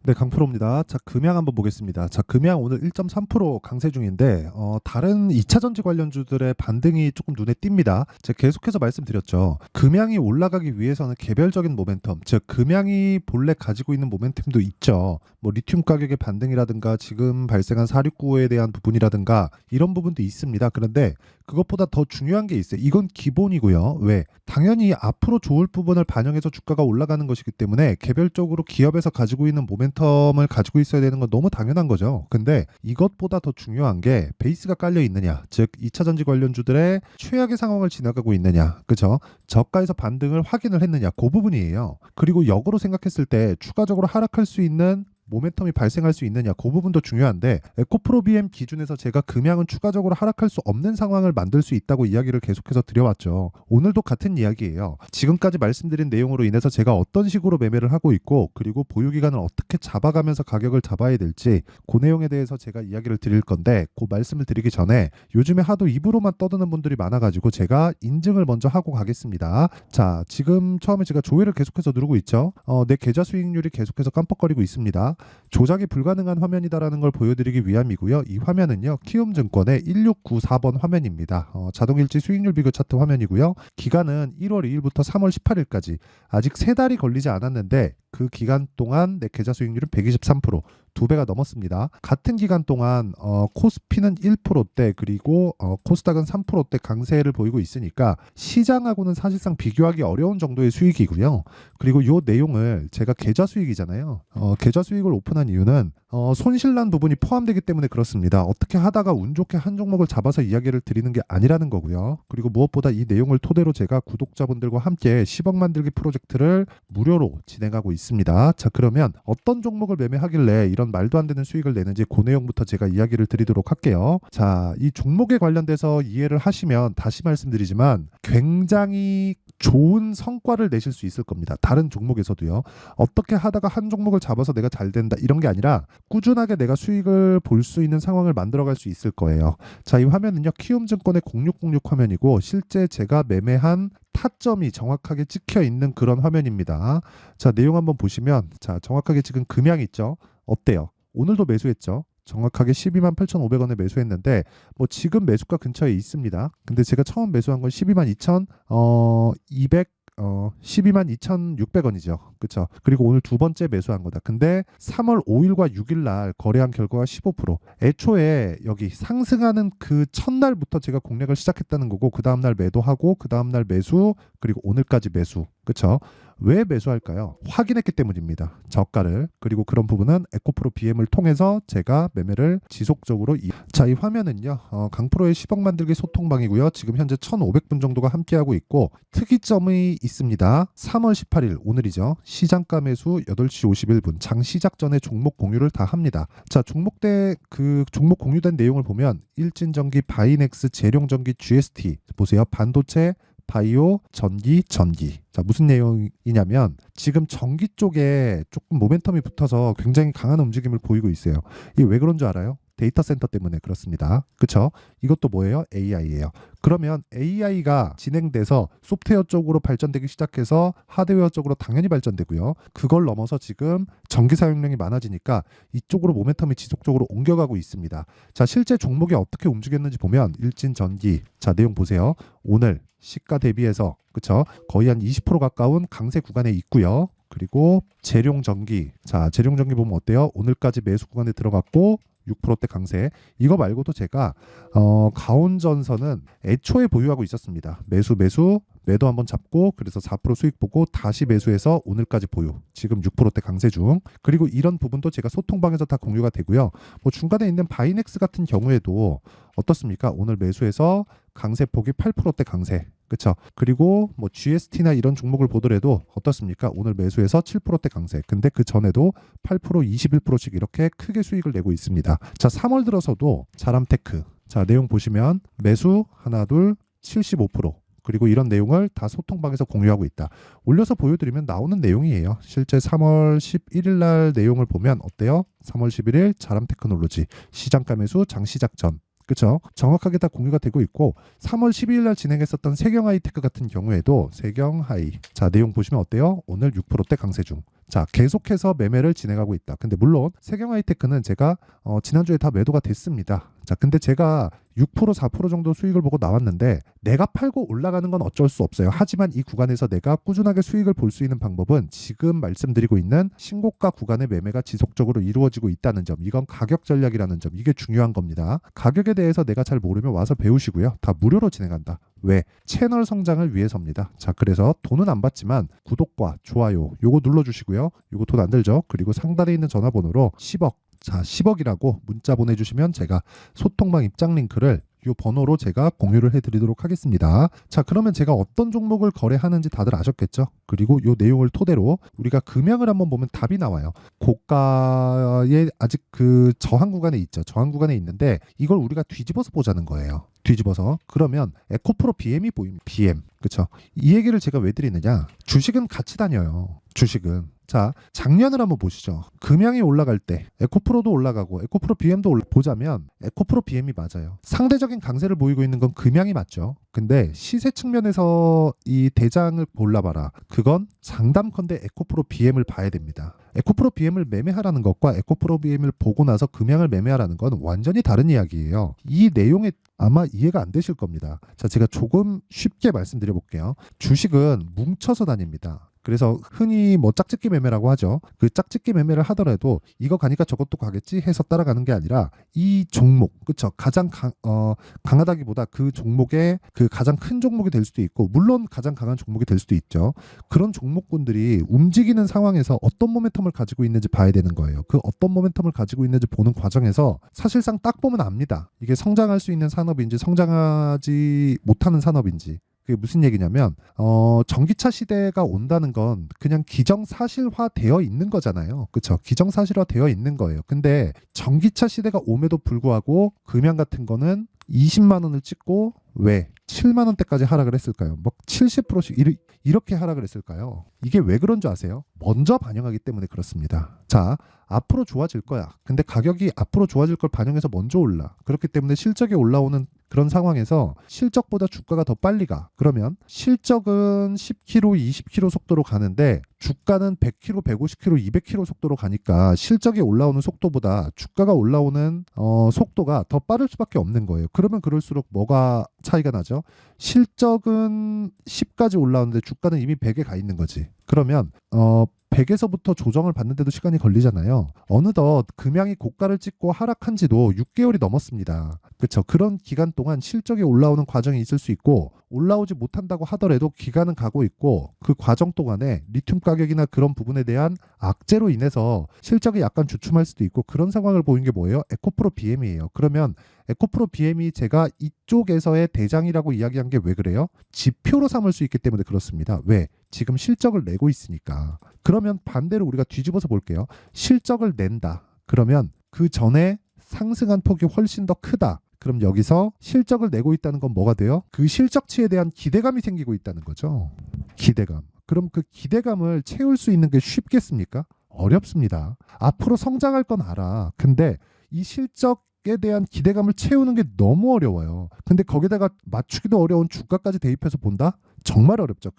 네, 강프로입니다. 자, 금양 한번 보겠습니다. 자, 금양 오늘 1.3% 강세 중인데 다른 2차 전지 관련주들의 반등이 조금 눈에 띕니다. 제가 계속해서 말씀드렸죠. 금양이 올라가기 위해서는 개별적인 모멘텀, 즉 금양이 본래 가지고 있는 모멘텀도 있죠. 뭐 리튬 가격의 반등이라든가 지금 발생한 469에 대한 부분이라든가 이런 부분도 있습니다. 그런데 그것보다 더 중요한 게 있어요. 이건 기본이고요. 왜? 당연히 앞으로 좋을 부분을 반영해서 주가가 올라가는 것이기 때문에 개별적으로 기업에서 가지고 있는 모멘텀을 가지고 있어야 되는 건 너무 당연한 거죠. 근데 이것보다 더 중요한 게 베이스가 깔려 있느냐, 즉 2차 전지 관련주들의 최악의 상황을 지나가고 있느냐, 그죠? 저가에서 반등을 확인을 했느냐, 그 부분이에요. 그리고 역으로 생각했을 때 추가적으로 하락할 수 있는 모멘텀이 발생할 수 있느냐, 그 부분도 중요한데 에코프로 BM 기준에서 제가 금양은 추가적으로 하락할 수 없는 상황을 만들 수 있다고 이야기를 계속해서 드려왔죠. 오늘도 같은 이야기예요. 지금까지 말씀드린 내용으로 인해서 제가 어떤 식으로 매매를 하고 있고, 그리고 보유기간을 어떻게 잡아가면서 가격을 잡아야 될지 그 내용에 대해서 제가 이야기를 드릴 건데, 그 말씀을 드리기 전에 요즘에 하도 입으로만 떠드는 분들이 많아가지고 제가 인증을 먼저 하고 가겠습니다. 자, 지금 처음에 제가 조회를 계속해서 누르고 있죠. 내 계좌 수익률이 계속해서 깜빡거리고 있습니다. 조작이 불가능한 화면이다라는 걸 보여드리기 위함이고요. 이 화면은요, 키움증권의 1694번 화면입니다. 자동일지 수익률 비교 차트 화면이고요. 기간은 1월 2일부터 3월 18일까지 아직 3달이 걸리지 않았는데 그 기간 동안 내 계좌 수익률은 123%, 2배가 넘었습니다. 같은 기간 동안 코스피는 1%대 그리고 코스닥은 3%대 강세를 보이고 있으니까 시장하고는 사실상 비교하기 어려운 정도의 수익이고요. 그리고 이 내용을 제가 계좌 수익이잖아요. 계좌 수익을 오픈한 이유는 손실난 부분이 포함되기 때문에 그렇습니다. 어떻게 하다가 운 좋게 한 종목을 잡아서 이야기를 드리는 게 아니라는 거고요. 그리고 무엇보다 이 내용을 토대로 제가 구독자분들과 함께 10억 만들기 프로젝트를 무료로 진행하고 있습니다. 자, 그러면 어떤 종목을 매매하길래 이런 말도 안 되는 수익을 내는지 그 내용부터 제가 이야기를 드리도록 할게요. 자, 이 종목에 관련돼서 이해를 하시면 다시 말씀드리지만 굉장히 좋은 성과를 내실 수 있을 겁니다. 다른 종목에서도요. 어떻게 하다가 한 종목을 잡아서 내가 잘 된다 이런 게 아니라 꾸준하게 내가 수익을 볼 수 있는 상황을 만들어갈 수 있을 거예요. 자, 이 화면은요, 키움증권의 0606 화면이고 실제 제가 매매한 타점이 정확하게 찍혀 있는 그런 화면입니다. 자, 내용 한번 보시면, 자, 정확하게 지금 금양 있죠? 어때요? 오늘도 매수했죠? 정확하게 12만 8,500원에 매수했는데 뭐 지금 매수가 근처에 있습니다. 근데 제가 처음 매수한 건 12만 2,200 12만 2,600원이죠. 그쵸? 그리고 오늘 두 번째 매수한 거다. 근데 3월 5일과 6일 날 거래한 결과가 15%. 애초에 여기 상승하는 그 첫날부터 제가 공략을 시작했다는 거고, 그 다음날 매도하고, 그 다음날 매수, 그리고 오늘까지 매수. 그쵸? 왜 매수할까요? 확인했기 때문입니다. 저가를. 그리고 그런 부분은 에코프로 BM을 통해서 제가 매매를 지속적으로 자, 이 화면은요, 강프로의 10억 만들기 소통방이고요. 지금 현재 1,500분 정도가 함께하고 있고 특이점이 있습니다. 3월 18일 오늘이죠. 시장가 매수 8시 51분 장 시작 전에 종목 공유를 다 합니다. 자, 종목 공유된 내용을 보면 일진전기, 바이넥스, 재룡전기, GST 보세요. 반도체, 바이오, 전기. 자, 무슨 내용이냐면 지금 전기 쪽에 조금 모멘텀이 붙어서 굉장히 강한 움직임을 보이고 있어요. 이게 왜 그런 줄 알아요? 데이터 센터 때문에 그렇습니다. 그쵸? 이것도 뭐예요? AI예요. 그러면 AI가 진행돼서 소프트웨어 쪽으로 발전되기 시작해서 하드웨어 쪽으로 당연히 발전되고요. 그걸 넘어서 지금 전기 사용량이 많아지니까 이쪽으로 모멘텀이 지속적으로 옮겨가고 있습니다. 자, 실제 종목이 어떻게 움직였는지 보면 일진전기, 자, 내용 보세요. 오늘 시가 대비해서 그쵸? 거의 한 20% 가까운 강세 구간에 있고요. 그리고 재룡전기, 자, 재룡전기 보면 어때요? 오늘까지 매수 구간에 들어갔고 6%대 강세. 이거 말고도 제가 가온전선은 애초에 보유하고 있었습니다. 매도 한번 잡고 그래서 4% 수익 보고 다시 매수해서 오늘까지 보유. 지금 6%대 강세 중. 그리고 이런 부분도 제가 소통방에서 다 공유가 되고요. 뭐 중간에 있는 바이넥스 같은 경우에도 어떻습니까? 오늘 매수해서 강세폭이 8%대 강세. 그쵸? 그리고 뭐 GST나 이런 종목을 보더라도 어떻습니까? 오늘 매수해서 7%대 강세. 근데 그 전에도 8%, 21%씩 이렇게 크게 수익을 내고 있습니다. 자, 3월 들어서도 자람테크. 자, 내용 보시면 매수 하나, 둘, 75%. 그리고 이런 내용을 다 소통방에서 공유하고 있다. 올려서 보여드리면 나오는 내용이에요. 실제 3월 11일 날 내용을 보면 어때요? 3월 11일 자람테크놀로지 시장가 매수 장시작 전. 그쵸? 정확하게 다 공유가 되고 있고 3월 12일 날 진행했었던 세경하이테크 같은 경우에도 세경하이, 자, 내용 보시면 어때요? 오늘 6%대 강세 중. 자, 계속해서 매매를 진행하고 있다. 근데 물론 세경하이테크는 제가 지난주에 다 매도가 됐습니다. 자, 근데 제가 6% 4% 정도 수익을 보고 나왔는데 내가 팔고 올라가는 건 어쩔 수 없어요. 하지만 이 구간에서 내가 꾸준하게 수익을 볼 수 있는 방법은 지금 말씀드리고 있는 신고가 구간의 매매가 지속적으로 이루어지고 있다는 점, 이건 가격 전략이라는 점, 이게 중요한 겁니다. 가격에 대해서 내가 잘 모르면 와서 배우시고요. 다 무료로 진행한다. 왜? 채널 성장을 위해서입니다. 자, 그래서 돈은 안 받지만 구독과 좋아요 요거 눌러주시고요. 요거 돈 안 들죠? 그리고 상단에 있는 전화번호로 10억, 자 10억이라고 문자 보내주시면 제가 소통방 입장 링크를 이 번호로 제가 공유를 해드리도록 하겠습니다. 자, 그러면 제가 어떤 종목을 거래하는지 다들 아셨겠죠? 그리고 이 내용을 토대로 우리가 금양을 한번 보면 답이 나와요. 고가에 아직 그 저항 구간에 있죠. 저항 구간에 있는데 이걸 우리가 뒤집어서 보자는 거예요. 뒤집어서. 그러면 에코프로 BM이 보입니다. BM. 그렇죠? 이 얘기를 제가 왜 드리느냐? 주식은 같이 다녀요. 주식은. 자, 작년을 한번 보시죠. 금양이 올라갈 때 에코프로도 올라가고 에코프로 BM도 보자면 에코프로 BM이 맞아요. 상대적인 강세를 보이고 있는 건 금양이 맞죠. 근데 시세 측면에서 이 대장을 골라봐라. 그건 장담컨대 에코프로 BM을 봐야 됩니다. 에코프로 BM을 매매하라는 것과 에코프로 BM을 보고 나서 금양을 매매하라는 건 완전히 다른 이야기예요. 이 내용에 아마 이해가 안 되실 겁니다. 자, 제가 조금 쉽게 말씀드려 볼게요. 주식은 뭉쳐서 다닙니다. 그래서 흔히 뭐 짝짓기 매매라고 하죠. 그 짝짓기 매매를 하더라도 이거 가니까 저것도 가겠지 해서 따라가는 게 아니라 이 종목, 그쵸? 가장 강하다기보다 그 종목의 그 가장 큰 종목이 될 수도 있고 물론 가장 강한 종목이 될 수도 있죠. 그런 종목군들이 움직이는 상황에서 어떤 모멘텀을 가지고 있는지 봐야 되는 거예요. 그 어떤 모멘텀을 가지고 있는지 보는 과정에서 사실상 딱 보면 압니다. 이게 성장할 수 있는 산업인지 성장하지 못하는 산업인지. 그게 무슨 얘기냐면 전기차 시대가 온다는 건 그냥 기정사실화 되어 있는 거잖아요. 그렇죠? 기정사실화 되어 있는 거예요. 근데 전기차 시대가 옴에도 불구하고 금양 같은 거는 20만 원을 찍고 왜 7만 원대까지 하락을 했을까요? 막 70%씩 이렇게 하락을 했을까요? 이게 왜 그런 줄 아세요? 먼저 반영하기 때문에 그렇습니다. 자, 앞으로 좋아질 거야. 근데 가격이 앞으로 좋아질 걸 반영해서 먼저 올라. 그렇기 때문에 실적이 올라오는 그런 상황에서 실적보다 주가가 더 빨리 가. 그러면 실적은 10km, 20km 속도로 가는데 주가는 100km, 150km, 200km 속도로 가니까 실적이 올라오는 속도보다 주가가 올라오는 속도가 더 빠를 수밖에 없는 거예요. 그러면 그럴수록 뭐가 차이가 나죠? 실적은 10까지 올라오는데 주가는 이미 100에 가 있는 거지. 그러면 100에서부터 조정을 받는데도 시간이 걸리잖아요. 어느덧 금양이 고가를 찍고 하락한 지도 6개월이 넘었습니다. 그렇죠? 그런 기간 동안 실적이 올라오는 과정이 있을 수 있고 올라오지 못한다고 하더라도 기간은 가고 있고 그 과정 동안에 리튬 가격이나 그런 부분에 대한 악재로 인해서 실적이 약간 주춤할 수도 있고 그런 상황을 보인 게 뭐예요? 에코프로 BM이에요. 그러면 에코프로 BM이 제가 이쪽에서의 대장이라고 이야기한 게 왜 그래요? 지표로 삼을 수 있기 때문에 그렇습니다. 왜? 지금 실적을 내고 있으니까. 그러면 반대로 우리가 뒤집어서 볼게요. 실적을 낸다. 그러면 그 전에 상승한 폭이 훨씬 더 크다. 그럼 여기서 실적을 내고 있다는 건 뭐가 돼요? 그 실적치에 대한 기대감이 생기고 있다는 거죠. 기대감. 그럼 그 기대감을 채울 수 있는 게 쉽겠습니까? 어렵습니다. 앞으로 성장할 건 알아. 근데 이 실적에 대한 기대감을 채우는 게 너무 어려워요. 근데 거기다가 맞추기도 어려운 주가까지 대입해서 본다? 정말 어렵죠.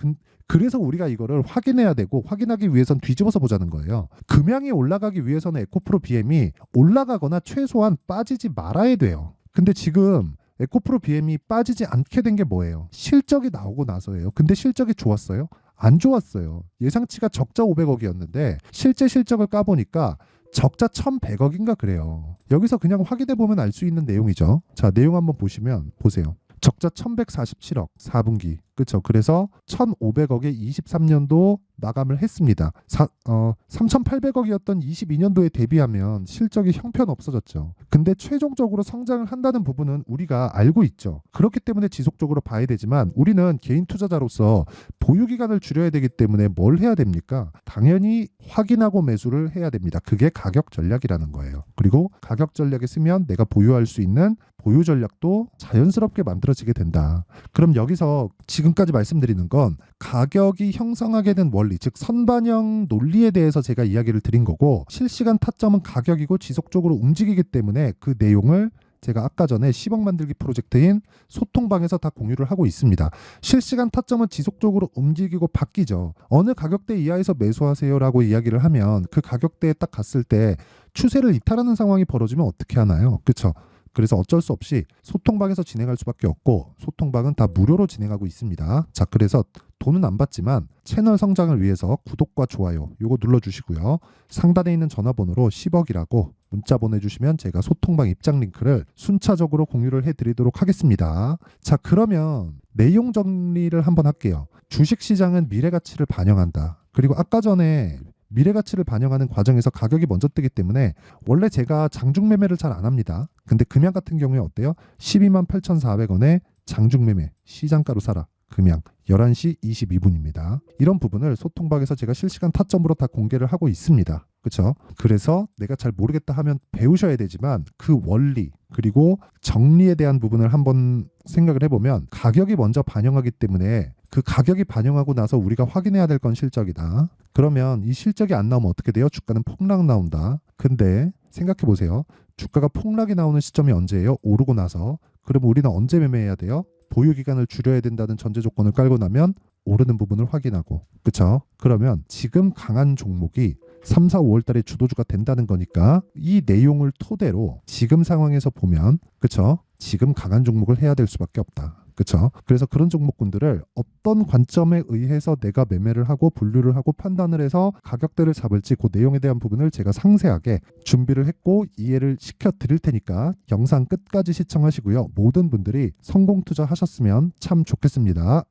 그래서 우리가 이거를 확인해야 되고 확인하기 위해선 뒤집어서 보자는 거예요. 금양이 올라가기 위해서는 에코프로 BM이 올라가거나 최소한 빠지지 말아야 돼요. 근데 지금 에코프로 BM이 빠지지 않게 된 게 뭐예요? 실적이 나오고 나서예요. 근데 실적이 좋았어요? 안 좋았어요. 예상치가 적자 500억이었는데 실제 실적을 까보니까 적자 1100억인가 그래요. 여기서 그냥 확인해 보면 알 수 있는 내용이죠. 자, 내용 한번 보세요. 적자 1147억 4분기. 그렇죠. 그래서 1,500억에 23년도 마감을 했습니다. 3,800억이었던 22년도에 대비하면 실적이 형편없어졌죠. 근데 최종적으로 성장을 한다는 부분은 우리가 알고 있죠. 그렇기 때문에 지속적으로 봐야 되지만 우리는 개인 투자자로서 보유기간을 줄여야 되기 때문에 뭘 해야 됩니까? 당연히 확인하고 매수를 해야 됩니다. 그게 가격 전략이라는 거예요. 그리고 가격 전략에 쓰면 내가 보유할 수 있는 보유 전략도 자연스럽게 만들어지게 된다. 그럼 여기서 지금까지 말씀드리는 건 가격이 형성하게 된 원리, 즉 선반영 논리에 대해서 제가 이야기를 드린 거고 실시간 타점은 가격이고 지속적으로 움직이기 때문에 그 내용을 제가 아까 전에 10억 만들기 프로젝트인 소통방에서 다 공유를 하고 있습니다. 실시간 타점은 지속적으로 움직이고 바뀌죠. 어느 가격대 이하에서 매수하세요라고 이야기를 하면 그 가격대에 딱 갔을 때 추세를 이탈하는 상황이 벌어지면 어떻게 하나요? 그렇죠? 그래서 어쩔 수 없이 소통방에서 진행할 수밖에 없고, 소통방은 다 무료로 진행하고 있습니다. 자, 그래서 돈은 안 받지만 채널 성장을 위해서 구독과 좋아요 요거 눌러주시고요. 상단에 있는 전화번호로 10억이라고 문자 보내주시면 제가 소통방 입장 링크를 순차적으로 공유를 해드리도록 하겠습니다. 자, 그러면 내용 정리를 한번 할게요. 주식시장은 미래가치를 반영한다. 그리고 아까 전에 미래가치를 반영하는 과정에서 가격이 먼저 뜨기 때문에 원래 제가 장중매매를 잘 안 합니다. 근데 금양 같은 경우에 어때요? 12만 8,400원에 장중매매 시장가로 사라. 금양 11시 22분입니다. 이런 부분을 소통방에서 제가 실시간 타점으로 다 공개를 하고 있습니다. 그렇죠? 그래서 내가 잘 모르겠다 하면 배우셔야 되지만 그 원리 그리고 정리에 대한 부분을 한번 생각을 해보면 가격이 먼저 반영하기 때문에 그 가격이 반영하고 나서 우리가 확인해야 될 건 실적이다. 그러면 이 실적이 안 나오면 어떻게 돼요? 주가는 폭락 나온다. 근데 생각해 보세요. 주가가 폭락이 나오는 시점이 언제예요? 오르고 나서. 그러면 우리는 언제 매매해야 돼요? 보유 기간을 줄여야 된다는 전제 조건을 깔고 나면 오르는 부분을 확인하고. 그렇죠? 그러면 지금 강한 종목이 3, 4, 5월 달에 주도주가 된다는 거니까 이 내용을 토대로 지금 상황에서 보면 그렇죠? 지금 강한 종목을 해야 될 수밖에 없다. 그렇죠? 그래서 그런 종목군들을 어떤 관점에 의해서 내가 매매를 하고 분류를 하고 판단을 해서 가격대를 잡을지 그 내용에 대한 부분을 제가 상세하게 준비를 했고 이해를 시켜 드릴 테니까 영상 끝까지 시청하시고요. 모든 분들이 성공 투자하셨으면 참 좋겠습니다.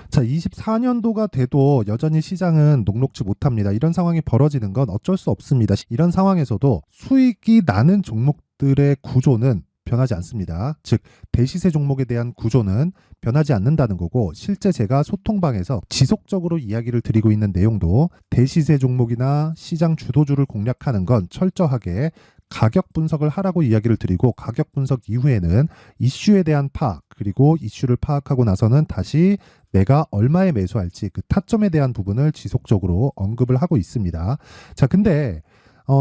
자, 24년도가 돼도 여전히 시장은 녹록지 못합니다. 이런 상황이 벌어지는 건 어쩔 수 없습니다. 이런 상황에서도 수익이 나는 종목들의 구조는 변하지 않습니다. 즉 대시세 종목에 대한 구조는 변하지 않는다는 거고, 실제 제가 소통방에서 지속적으로 이야기를 드리고 있는 내용도 대시세 종목이나 시장 주도주를 공략하는 건 철저하게 가격 분석을 하라고 이야기를 드리고, 가격 분석 이후에는 이슈에 대한 파악, 그리고 이슈를 파악하고 나서는 다시 내가 얼마에 매수할지 그 타점에 대한 부분을 지속적으로 언급을 하고 있습니다. 자, 근데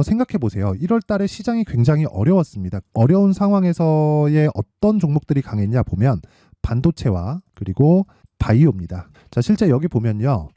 생각해 보세요. 1월 달에 시장이 굉장히 어려웠습니다. 어려운 상황에서의 어떤 종목들이 강했냐 보면 반도체와 그리고 바이오입니다. 자, 실제 여기 보면요.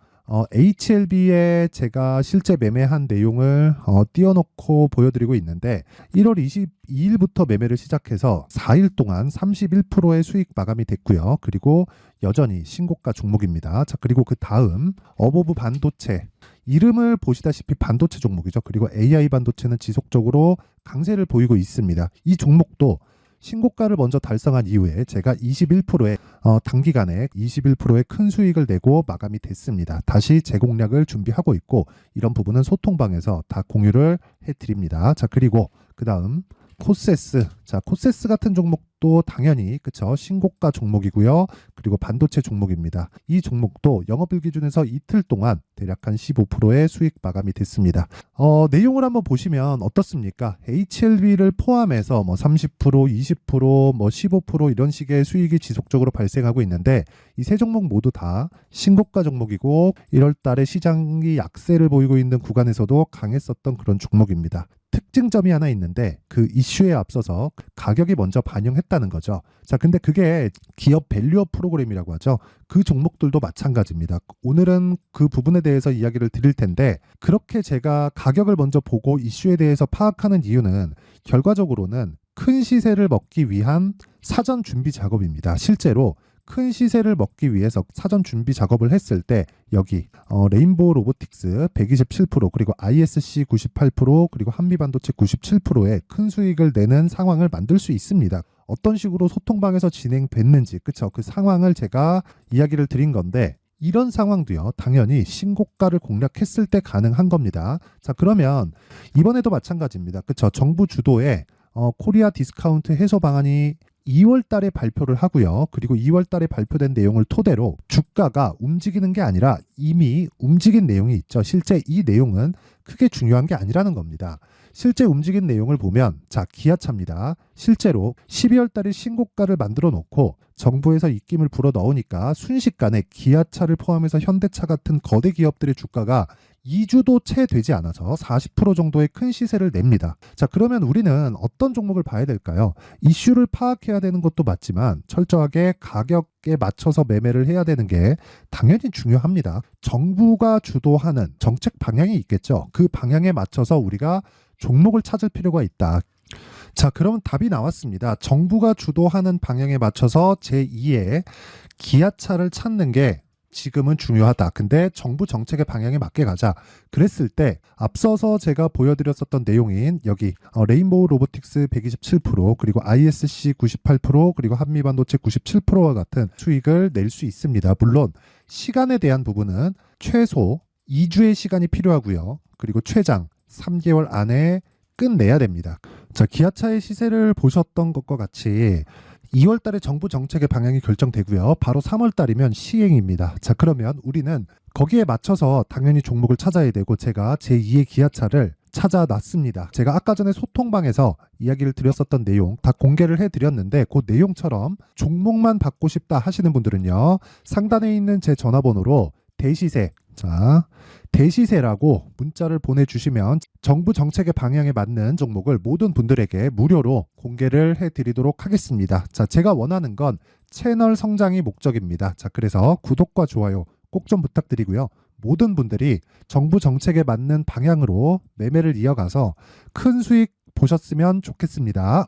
HLB에 제가 실제 매매한 내용을 띄워놓고 보여드리고 있는데 1월 22일부터 매매를 시작해서 4일 동안 31%의 수익 마감이 됐고요. 그리고 여전히 신고가 종목입니다. 자, 그리고 그 다음 어보브 반도체, 이름을 보시다시피 반도체 종목이죠. 그리고 AI 반도체는 지속적으로 강세를 보이고 있습니다. 이 종목도 신고가를 먼저 달성한 이후에 제가 21%의 단기간에 21%의 큰 수익을 내고 마감이 됐습니다. 다시 재공략을 준비하고 있고, 이런 부분은 소통방에서 다 공유를 해드립니다. 자, 그리고 그 다음 코세스. 자, 코세스 같은 종목도 당연히 그쵸, 신고가 종목이고요. 그리고 반도체 종목입니다. 이 종목도 영업일 기준에서 이틀 동안 대략 한 15%의 수익 마감이 됐습니다. 내용을 한번 보시면 어떻습니까? HLB를 포함해서 뭐 30%, 20%, 뭐 15% 이런 식의 수익이 지속적으로 발생하고 있는데, 이 세 종목 모두 다 신고가 종목이고 1월 달에 시장이 약세를 보이고 있는 구간에서도 강했었던 그런 종목입니다. 특징점이 하나 있는데 그 이슈에 앞서서 가격이 먼저 반영했다는 거죠. 자, 근데 그게 기업 밸류업 프로그램이라고 하죠. 그 종목들도 마찬가지입니다. 오늘은 그 부분에 대해서 이야기를 드릴 텐데, 그렇게 제가 가격을 먼저 보고 이슈에 대해서 파악하는 이유는 결과적으로는 큰 시세를 먹기 위한 사전 준비 작업입니다. 실제로 큰 시세를 먹기 위해서 사전 준비 작업을 했을 때 여기 레인보우 로보틱스 127%, 그리고 ISC 98%, 그리고 한미반도체 97%의 큰 수익을 내는 상황을 만들 수 있습니다. 어떤 식으로 소통방에서 진행됐는지, 그쵸? 그 상황을 제가 이야기를 드린 건데, 이런 상황도요, 당연히 신고가를 공략했을 때 가능한 겁니다. 자, 그러면 이번에도 마찬가지입니다. 그쵸? 정부 주도의 코리아 디스카운트 해소 방안이 2월 달에 발표를 하고요. 그리고 2월 달에 발표된 내용을 토대로 주가가 움직이는 게 아니라 이미 움직인 내용이 있죠. 실제 이 내용은 크게 중요한 게 아니라는 겁니다. 실제 움직인 내용을 보면, 자, 기아차입니다. 실제로 12월 달에 신고가를 만들어 놓고 정부에서 입김을 불어 넣으니까 순식간에 기아차를 포함해서 현대차 같은 거대 기업들의 주가가 2주도 채 되지 않아서 40% 정도의 큰 시세를 냅니다. 자, 그러면 우리는 어떤 종목을 봐야 될까요? 이슈를 파악해야 되는 것도 맞지만 철저하게 가격에 맞춰서 매매를 해야 되는 게 당연히 중요합니다. 정부가 주도하는 정책 방향이 있겠죠. 그 방향에 맞춰서 우리가 종목을 찾을 필요가 있다. 자, 그러면 답이 나왔습니다. 정부가 주도하는 방향에 맞춰서 제2의 기아차를 찾는 게 지금은 중요하다. 근데 정부 정책의 방향에 맞게 가자. 그랬을 때 앞서서 제가 보여드렸었던 내용인 여기 레인보우 로보틱스 127% 그리고 ISC 98% 그리고 한미반도체 97%와 같은 수익을 낼 수 있습니다. 물론 시간에 대한 부분은 최소 2주의 시간이 필요하고요. 그리고 최장 3개월 안에 끝내야 됩니다. 자, 기아차의 시세를 보셨던 것과 같이 2월 달에 정부 정책의 방향이 결정되고요. 바로 3월 달이면 시행입니다. 자, 그러면 우리는 거기에 맞춰서 당연히 종목을 찾아야 되고 제가 제2의 기아차를 찾아놨습니다. 제가 아까 전에 소통방에서 이야기를 드렸었던 내용 다 공개를 해드렸는데 그 내용처럼 종목만 받고 싶다 하시는 분들은요. 상단에 있는 제 전화번호로 대시세, 자, 대시세라고 문자를 보내주시면 정부 정책의 방향에 맞는 종목을 모든 분들에게 무료로 공개를 해드리도록 하겠습니다. 자, 제가 원하는 건 채널 성장이 목적입니다. 자, 그래서 구독과 좋아요 꼭 좀 부탁드리고요. 모든 분들이 정부 정책에 맞는 방향으로 매매를 이어가서 큰 수익 보셨으면 좋겠습니다.